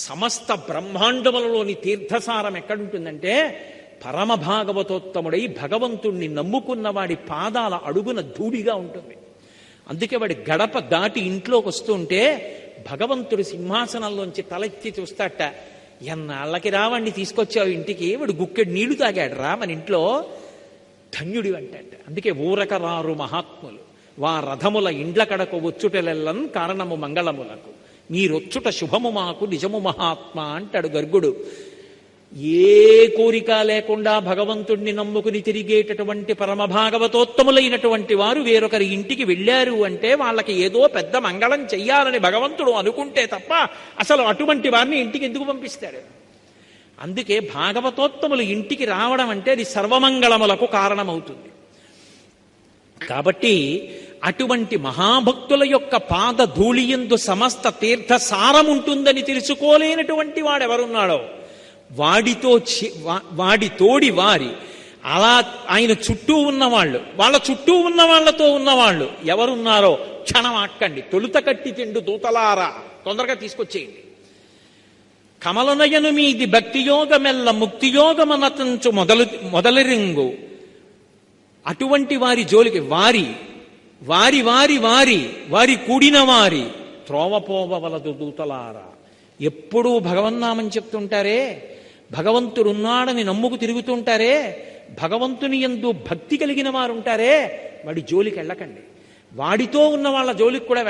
సమస్త బ్రహ్మాండములలోని తీర్థసారం ఎక్కడుంటుందంటే పరమ భాగవతోత్తముడై భగవంతుణ్ణి నమ్ముకున్న వాడి పాదాల అడుగున ధూళిగా ఉంటుంది. అందుకే వాడి గడప దాటి ఇంట్లోకి వస్తుంటే భగవంతుడు సింహాసనంలోంచి తలెత్తి చూస్తాట. ఎన్నాళ్ళకి రావాణ్ణి తీసుకొచ్చావు ఇంటికి, వాడు గుక్కెడు నీళ్లు తాగాడు రా మన ఇంట్లో, ధన్యుడి అంటాట. అందుకే ఊరక రారు మహాత్ములు వా రథముల ఇండ్ల కడకు వచ్చుటలెల్లం కారణము మంగళములకు, మీరొచ్చుట శుభము మాకు నిజము మహాత్మ అంటాడు గర్గుడు. ఏ కోరిక లేకుండా భగవంతుణ్ణి నమ్ముకుని తిరిగేటటువంటి పరమభాగవతోత్తములైనటువంటి వారు వేరొకరి ఇంటికి వెళ్ళారు అంటే వాళ్ళకి ఏదో పెద్ద మంగళం చెయ్యాలని భగవంతుడు అనుకుంటే తప్ప అసలు అటువంటి వారిని ఇంటికి ఎందుకు పంపిస్తాడు? అందుకే భాగవతోత్తములు ఇంటికి రావడం అంటే అది సర్వమంగళములకు కారణమవుతుంది. కాబట్టి అటువంటి మహాభక్తుల యొక్క పాద ధూళియందు సమస్త తీర్థ సారముంటుందని తెలుసుకోలేనటువంటి వాడెవరున్నాడో వాడి తోడి వారి అలా ఆయన చుట్టూ ఉన్నవాళ్ళు, వాళ్ళ చుట్టూ ఉన్న వాళ్లతో ఉన్నవాళ్ళు ఎవరున్నారో క్షణం ఆక్కండి. తొలుత కట్టి తిండు దూతలారా, తొందరగా తీసుకొచ్చేయండి. కమలనయను మీది భక్తియోగమెల్ల ముక్తియోగమనతంచు మొదలరింగు అటువంటి వారి జోలికి వారి వారి వారి వారి వారి కూడిన వారి త్రోవపోవలదు దూతలారా. ఎప్పుడూ భగవన్నామని చెప్తుంటారే, భగవంతుడున్నాడని నమ్ముకు తిరుగుతుంటారే, భగవంతుని యందు భక్తి కలిగిన వారు ఉంటారే, వాడి జోలికి వెళ్ళకండి. వాడితో ఉన్న వాళ్ళ జోలికి కూడా